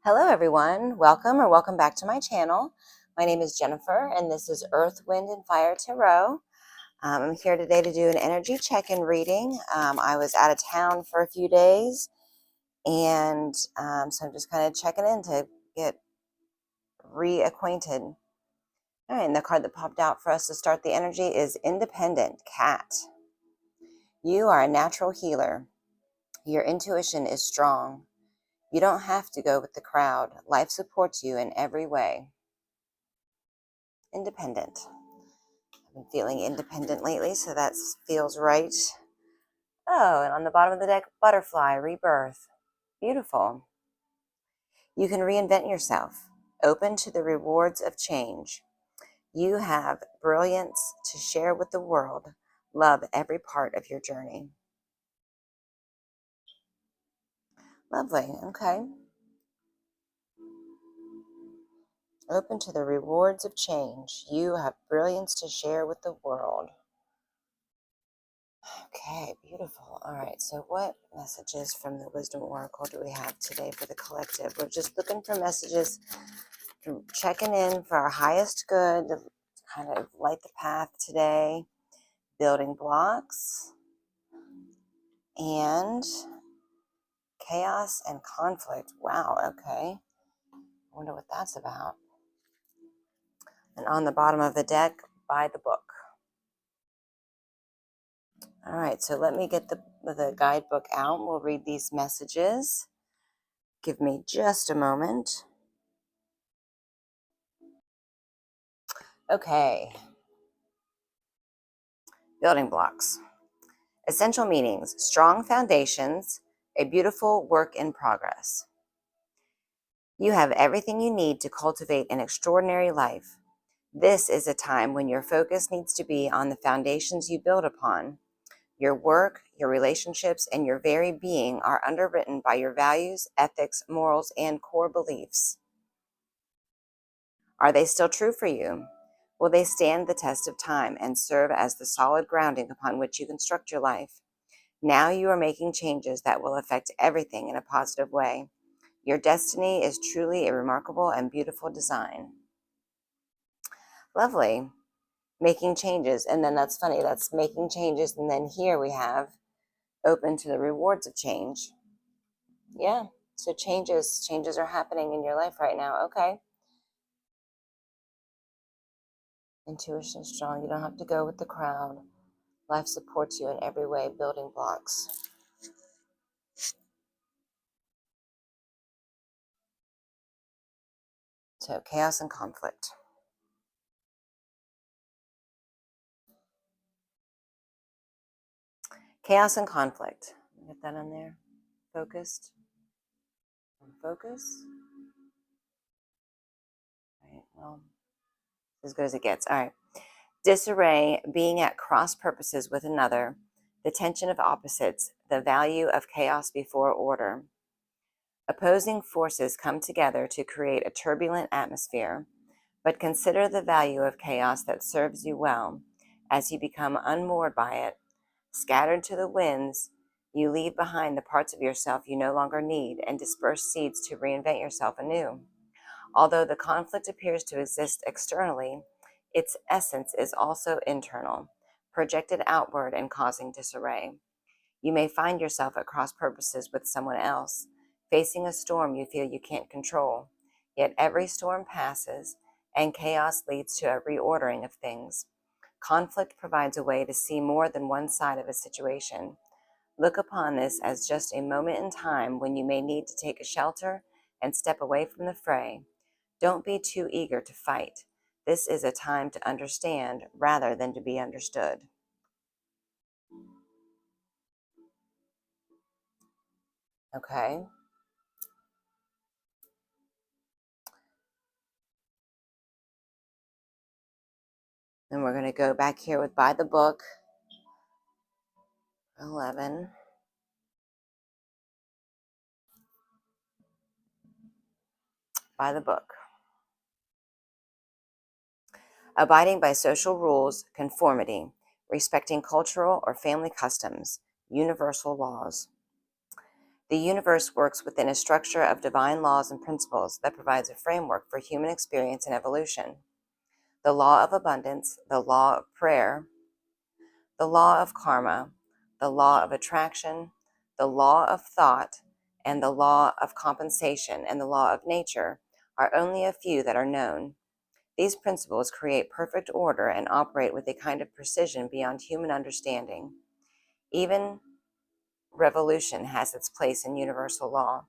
Hello everyone, welcome back to my channel. My name is Jennifer and this is Earth, Wind, and Fire Tarot. I'm here today to do an energy check-in reading. I was out of town for a few days and so I'm just kind of checking in to get reacquainted. All right, and the card that popped out for us to start the energy is Independent Cat. You are a natural healer. Your intuition is strong. You don't have to go with the crowd. Life supports you in every way. Independent. I've been feeling independent lately, so that feels right. Oh, and on the bottom of the deck, butterfly, rebirth. Beautiful. You can reinvent yourself. Open to the rewards of change. You have brilliance to share with the world. Love every part of your journey. Lovely. Okay. Open to the rewards of change. You have brilliance to share with the world. Okay, beautiful. All right, so what messages from the Wisdom Oracle do we have today for the collective? We're just looking for messages, checking in for our highest good, to kind of light the path today, building blocks, and chaos and conflict. Wow, okay. I wonder what that's about. And on the bottom of the deck, by the book. All right, so let me get the guidebook out. We'll read these messages. Give me just a moment. Okay. Building blocks. Essential meanings: strong foundations, a beautiful work in progress. You have everything you need to cultivate an extraordinary life. This is a time when your focus needs to be on the foundations you build upon. Your work, your relationships, and your very being are underwritten by your values, ethics, morals, and core beliefs. Are they still true for you? Will they stand the test of time and serve as the solid grounding upon which you construct your life? Now you are making changes that will affect everything in a positive way. Your destiny is truly a remarkable and beautiful design. Lovely. Making changes. And then that's funny. That's making changes. And then here we have open to the rewards of change. Yeah. So changes are happening in your life right now. Okay. Intuition strong. You don't have to go with the crowd. Life supports you in every way. Building blocks. So chaos and conflict. Chaos and conflict. Get that in there. Focused. Focus. All right. Well, as good as it gets. All right. Disarray, being at cross purposes with another, the tension of opposites, the value of chaos before order. Opposing forces come together to create a turbulent atmosphere, but consider the value of chaos that serves you well. As you become unmoored by it, scattered to the winds, you leave behind the parts of yourself you no longer need and disperse seeds to reinvent yourself anew. Although the conflict appears to exist externally, its essence is also internal, projected outward and causing disarray. You may find yourself at cross purposes with someone else, facing a storm you feel you can't control. Yet every storm passes, and chaos leads to a reordering of things. Conflict provides a way to see more than one side of a situation. Look upon this as just a moment in time when you may need to take a shelter and step away from the fray. Don't be too eager to fight. This is a time to understand rather than to be understood. Okay. And we're going to go back here with by the book. 11. By the book. Abiding by social rules, conformity, respecting cultural or family customs, universal laws. The universe works within a structure of divine laws and principles that provides a framework for human experience and evolution. The law of abundance, the law of prayer, the law of karma, the law of attraction, the law of thought, and the law of compensation and the law of nature are only a few that are known. These principles create perfect order and operate with a kind of precision beyond human understanding. Even revolution has its place in universal law.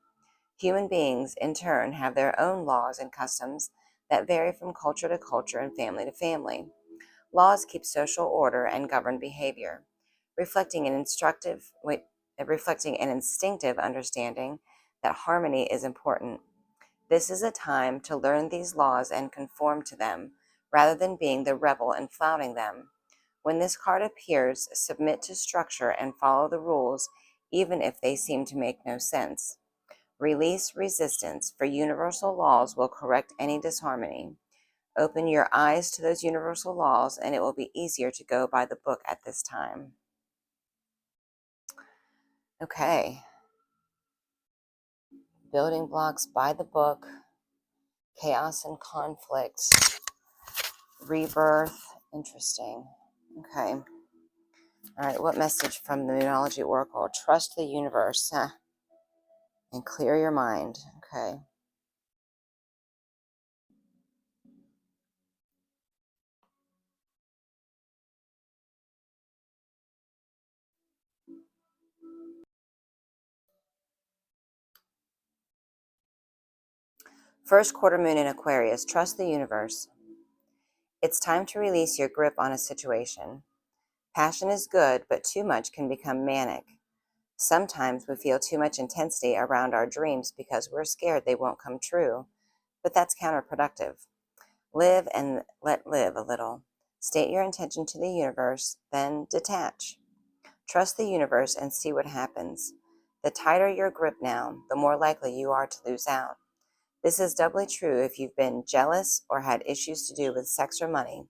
Human beings, in turn, have their own laws and customs that vary from culture to culture and family to family. Laws keep social order and govern behavior, reflecting reflecting an instinctive understanding that harmony is important. This is a time to learn these laws and conform to them, rather than being the rebel and flouting them. When this card appears, submit to structure and follow the rules, even if they seem to make no sense. Release resistance, for universal laws will correct any disharmony. Open your eyes to those universal laws, and it will be easier to go by the book at this time. Okay. Building blocks by the book, chaos and conflict, rebirth. Interesting. Okay. All right. What message from the Moonology Oracle? Trust the universe and clear your mind. Okay. First quarter moon in Aquarius. Trust the universe. It's time to release your grip on a situation. Passion is good, but too much can become manic. Sometimes we feel too much intensity around our dreams because we're scared they won't come true, but that's counterproductive. Live and let live a little. State your intention to the universe, then detach. Trust the universe and see what happens. The tighter your grip now, the more likely you are to lose out. This is doubly true if you've been jealous or had issues to do with sex or money.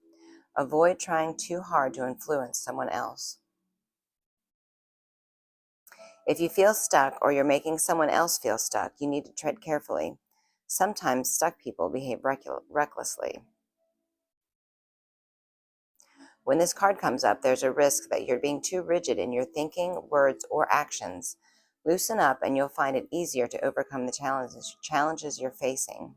Avoid trying too hard to influence someone else. If you feel stuck or you're making someone else feel stuck, you need to tread carefully. Sometimes stuck people behave recklessly. When this card comes up, there's a risk that you're being too rigid in your thinking, words, or actions. Loosen up and you'll find it easier to overcome the challenges you're facing.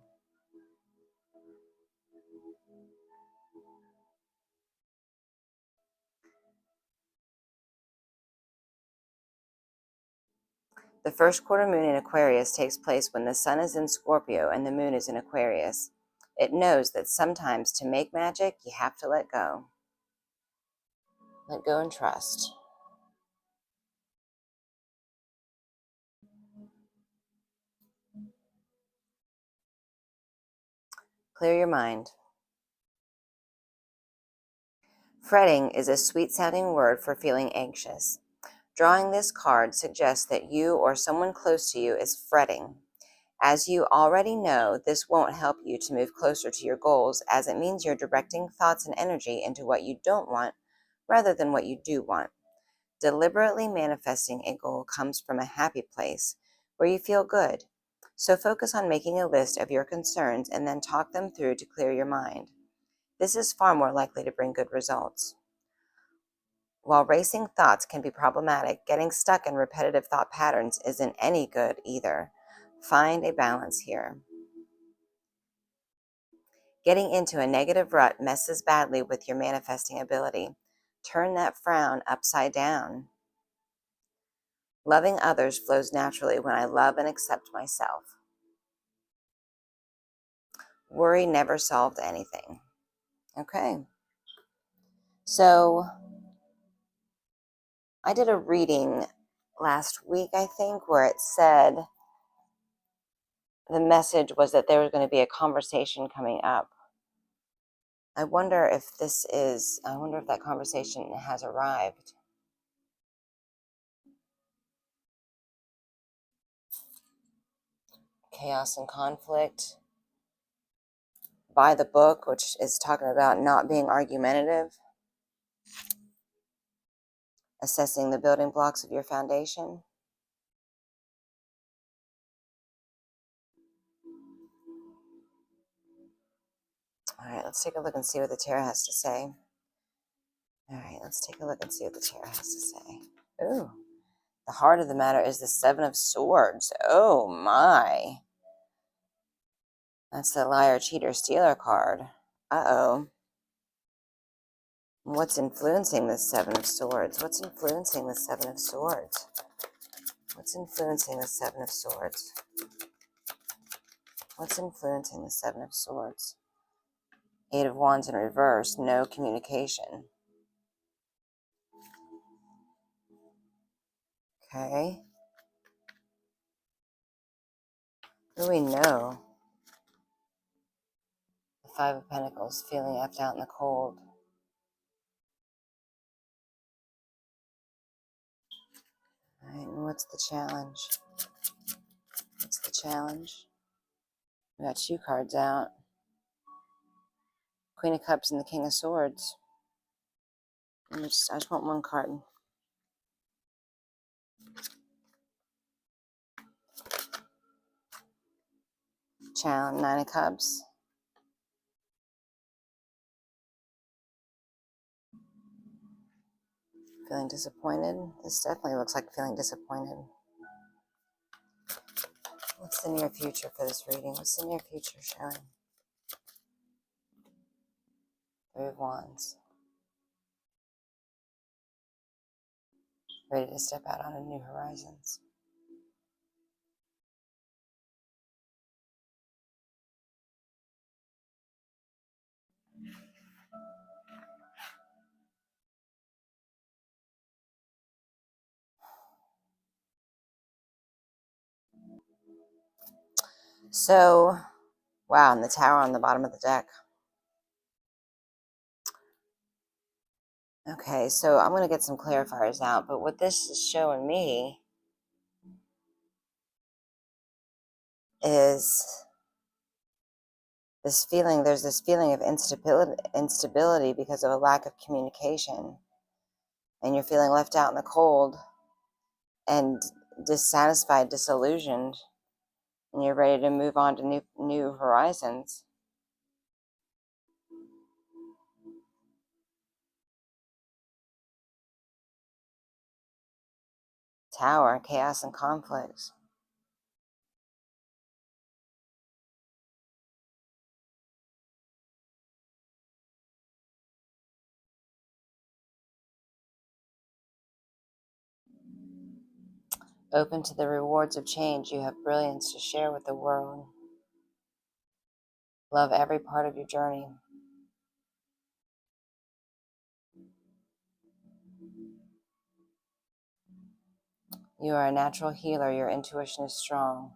The first quarter moon in Aquarius takes place when the sun is in Scorpio and the moon is in Aquarius. It knows that sometimes to make magic, you have to let go. Let go and trust. Clear your mind. Fretting is a sweet-sounding word for feeling anxious. Drawing this card suggests that you or someone close to you is fretting. As you already know, this won't help you to move closer to your goals, as it means you're directing thoughts and energy into what you don't want rather than what you do want. Deliberately manifesting a goal comes from a happy place where you feel good. So focus on making a list of your concerns and then talk them through to clear your mind. This is far more likely to bring good results. While racing thoughts can be problematic, getting stuck in repetitive thought patterns isn't any good either. Find a balance here. Getting into a negative rut messes badly with your manifesting ability. Turn that frown upside down. Loving others flows naturally when I love and accept myself. Worry never solved anything. Okay. So I did a reading last week, I think, where it said the message was that there was going to be a conversation coming up. I wonder if that conversation has arrived. Chaos and conflict. By the book, which is talking about not being argumentative. Assessing the building blocks of your foundation. let's take a look and see what the tarot has to say. All right, let's take a look and see what the tarot has to say. Ooh, the heart of the matter is the Seven of Swords. Oh my. That's the liar, cheater, stealer card. Uh-oh. What's influencing the Seven of Swords? What's influencing the Seven of Swords? What's influencing the Seven of Swords? What's influencing the Seven of Swords? Eight of Wands in reverse, no communication. Okay. What do we know? The Five of Pentacles, feeling left out in the cold. All right, and what's the challenge? What's the challenge? We got two cards out. Queen of Cups and the King of Swords. I just want one card. Challenge, Nine of Cups. Feeling disappointed. This definitely looks like feeling disappointed. What's the near future for this reading? What's the near future showing? Three of Wands. Ready to step out on new horizons. So, wow, and the Tower on the bottom of the deck. Okay, so I'm going to get some clarifiers out, but what this is showing me is this feeling, there's this feeling of instability because of a lack of communication, and you're feeling left out in the cold and dissatisfied, disillusioned, and you're ready to move on to new horizons. Tower, chaos and conflicts. Open to the rewards of change. You have brilliance to share with the world. Love every part of your journey. You are a natural healer. Your intuition is strong.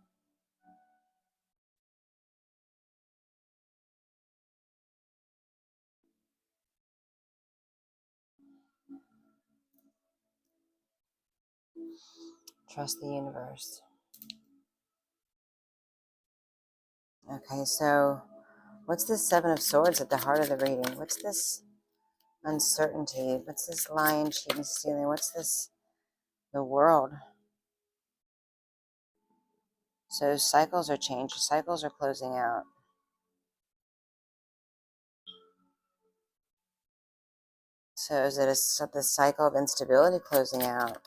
Trust the universe. Okay, so what's this Seven of Swords at the heart of the reading? What's this uncertainty? What's this lying, cheating, stealing? What's this? The world. So cycles are changed. Cycles are closing out. So is it the cycle of instability closing out?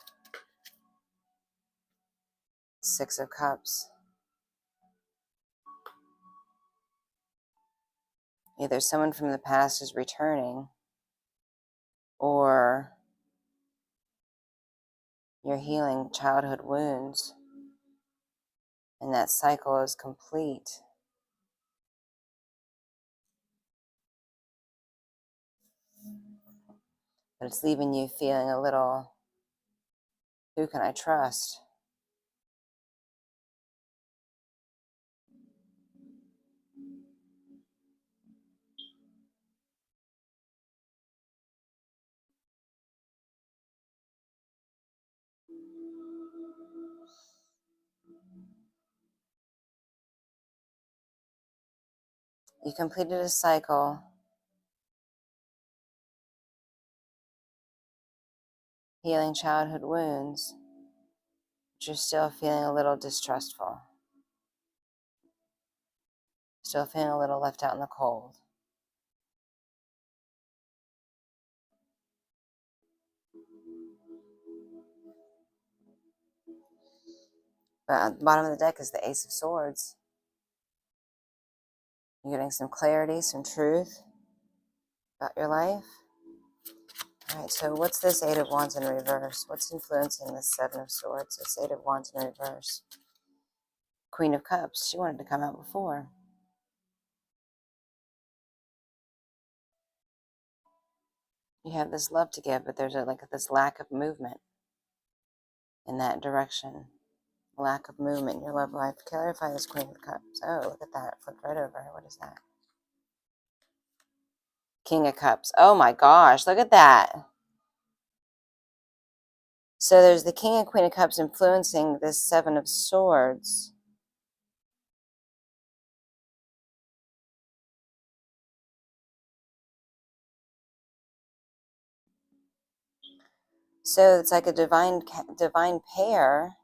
Six of Cups. Either someone from the past is returning, or you're healing childhood wounds, and that cycle is complete. But it's leaving you feeling a little, who can I trust? You completed a cycle, healing childhood wounds, but you're still feeling a little distrustful. Still feeling a little left out in the cold. But at the bottom of the deck is the Ace of Swords. You're getting some clarity, some truth about your life. All right, so what's this Eight of Wands in reverse? What's influencing this Seven of Swords, this Eight of Wands in reverse? Queen of Cups. She wanted to come out before. You have this love to give, but there's like this lack of movement in that direction. Lack of movement in your love life. Clarify this Queen of Cups. Oh, look at that. Flipped right over. What is that? King of Cups. Oh my gosh, look at that. So there's the King and Queen of Cups influencing this Seven of Swords. So it's like a divine pair,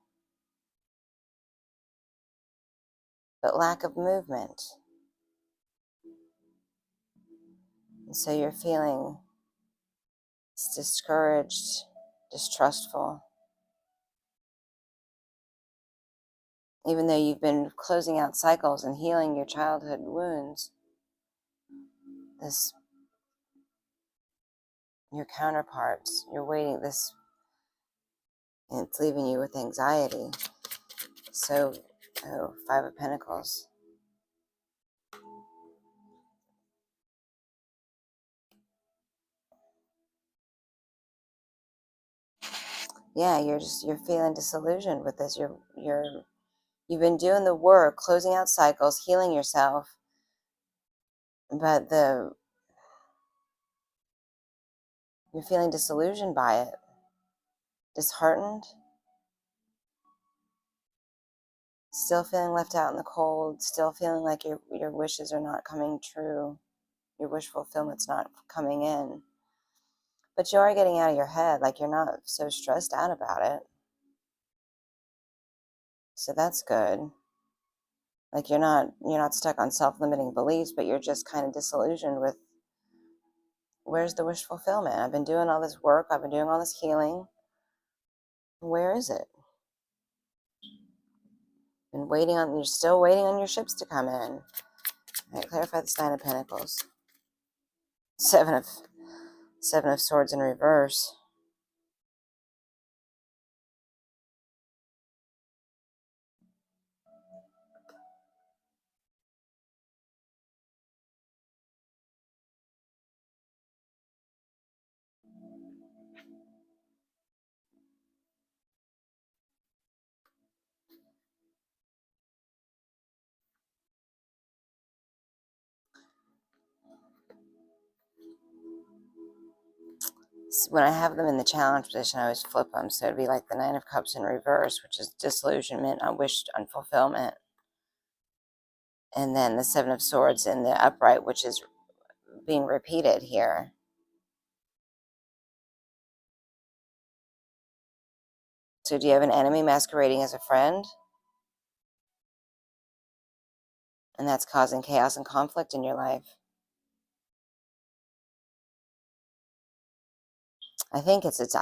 but lack of movement. And so you're feeling discouraged, distrustful. Even though you've been closing out cycles and healing your childhood wounds, your counterparts, you're waiting this, and it's leaving you with anxiety. So, Five of Pentacles. Yeah, you're feeling disillusioned with this. You've been doing the work, closing out cycles, healing yourself, but you're feeling disillusioned by it, disheartened, still feeling left out in the cold, still feeling like your wishes are not coming true, your wish fulfillment's not coming in. But you are getting out of your head, like you're not so stressed out about it. So that's good. Like you're not stuck on self-limiting beliefs, but you're just kind of disillusioned with, where's the wish fulfillment? I've been doing all this work, I've been doing all this healing. Where is it? You're still waiting on your ships to come in. All right, clarify this Nine of Pentacles. Seven of Swords in reverse. When I have them in the challenge position, I always flip them. So it'd be like the Nine of Cups in reverse, which is disillusionment, unwished unfulfillment. And then the Seven of Swords in the upright, which is being repeated here. So do you have an enemy masquerading as a friend? And that's causing chaos and conflict in your life. I think that it's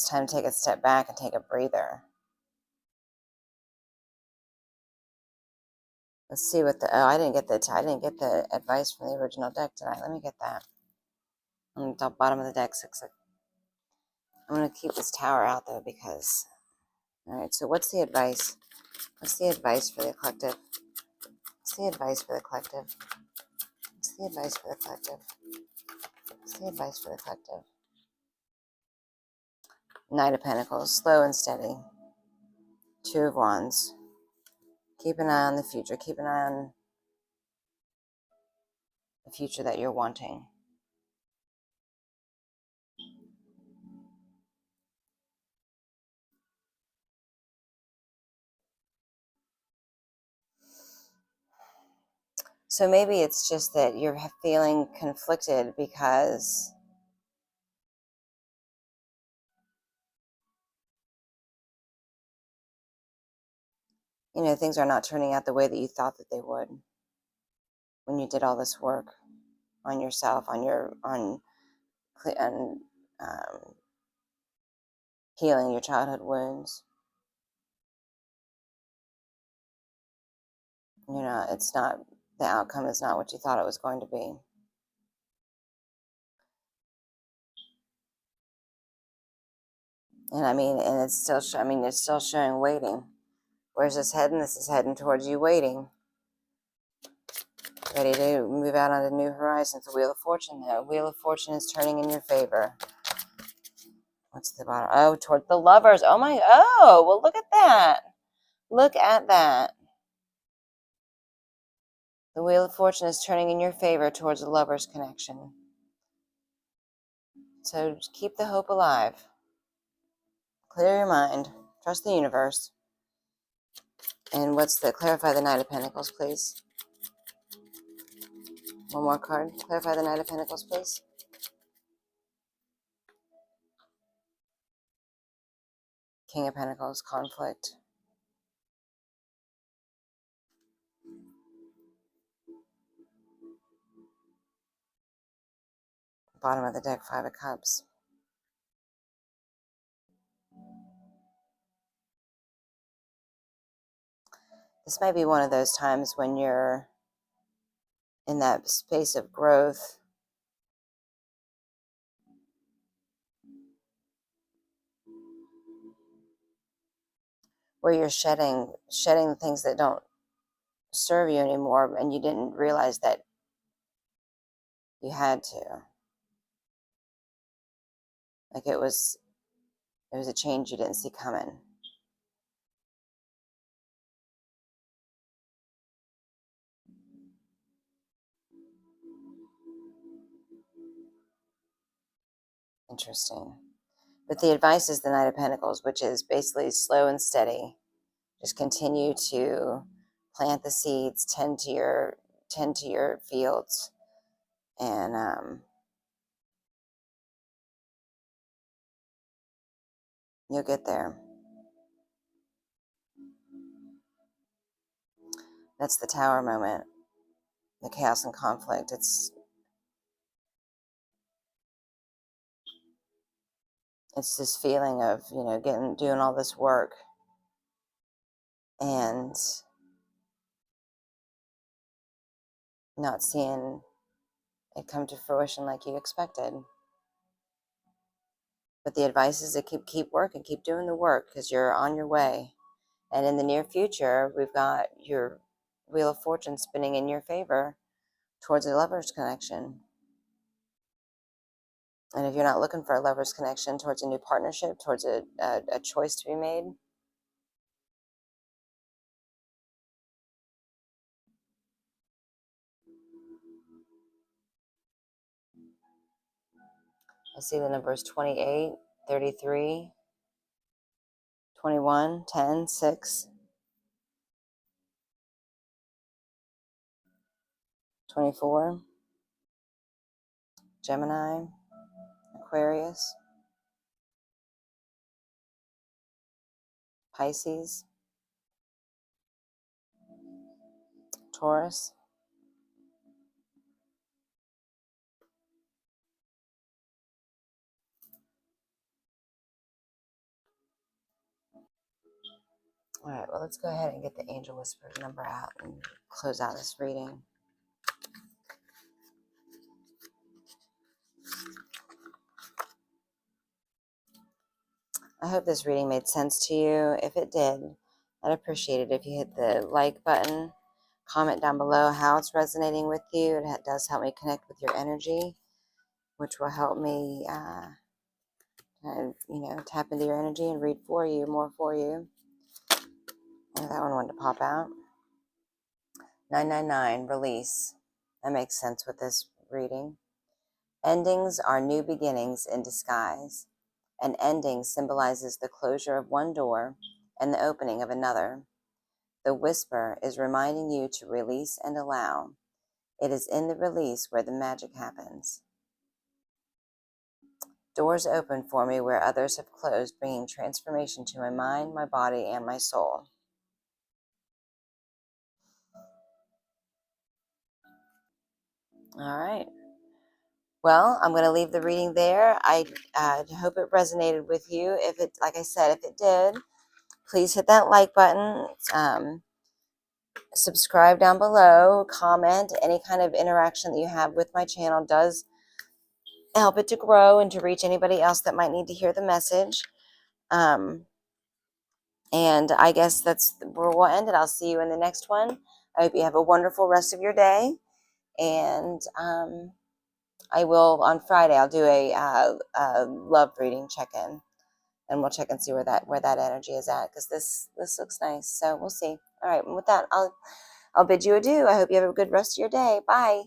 time to take a step back and take a breather. Let's see what I didn't get the advice from the original deck tonight. Let me get that. On the bottom of the deck, I'm going to keep this tower out though because, all right, so what's the advice? What's the advice for the collective? What's the advice for the collective? What's the advice for the collective? What's the advice for the collective? Knight of Pentacles, slow and steady. Two of Wands. Keep an eye on the future. Keep an eye on the future that you're wanting. So maybe it's just that you're feeling conflicted because things are not turning out the way that you thought that they would when you did all this work on yourself, on healing your childhood wounds. It's not, the outcome is not what you thought it was going to be. And and it's still, it's still showing waiting. Where's this heading? This is heading towards you waiting. Ready to move out on a new horizons. The Wheel of Fortune, though. Wheel of Fortune is turning in your favor. What's the bottom? Oh, toward the Lovers. Oh, well, look at that. Look at that. The Wheel of Fortune is turning in your favor towards the Lovers connection. So just keep the hope alive. Clear your mind. Trust the universe. And clarify the Knight of Pentacles, please. One more card. Clarify the Knight of Pentacles, please. King of Pentacles, conflict. Bottom of the deck, Five of Cups. This might be one of those times when you're in that space of growth, where you're shedding things that don't serve you anymore, and you didn't realize that you had to. Like it was a change you didn't see coming. Interesting. But the advice is the Knight of Pentacles, which is basically slow and steady. Just continue to plant the seeds, tend to your fields, and you'll get there. That's the Tower moment, the chaos and conflict. It's this feeling of doing all this work and not seeing it come to fruition like you expected. But the advice is to keep working, keep doing the work, because you're on your way. And in the near future, we've got your Wheel of Fortune spinning in your favor towards a Lover's connection. And if you're not looking for a Lover's connection, towards a new partnership, towards a choice to be made, I see the numbers 28, 33, 21, 10, 6, 24, Gemini, Aquarius, Pisces, Taurus, all right, well, let's go ahead and get the Angel Whisperer number out and close out this reading. I hope this reading made sense to you. If it did, I'd appreciate it if you hit the like button, comment down below how it's resonating with you. It does help me connect with your energy, which will help me, tap into your energy and read for you, more for you. And that one wanted to pop out. 999, release. That makes sense with this reading. Endings are new beginnings in disguise. An ending symbolizes the closure of one door and the opening of another. The whisper is reminding you to release and allow. It is in the release where the magic happens. Doors open for me where others have closed, bringing transformation to my mind, my body, and my soul. All right. Well, I'm going to leave the reading there. I hope it resonated with you. If it, like I said, if it did, please hit that like button. Subscribe down below. Comment. Any kind of interaction that you have with my channel does help it to grow and to reach anybody else that might need to hear the message. And I guess that's where we'll end it. I'll see you in the next one. I hope you have a wonderful rest of your day. And I will, on Friday, I'll do a love reading check-in. And we'll check and see where that energy is at, because this looks nice. So we'll see. All right. And with that, I'll bid you adieu. I hope you have a good rest of your day. Bye.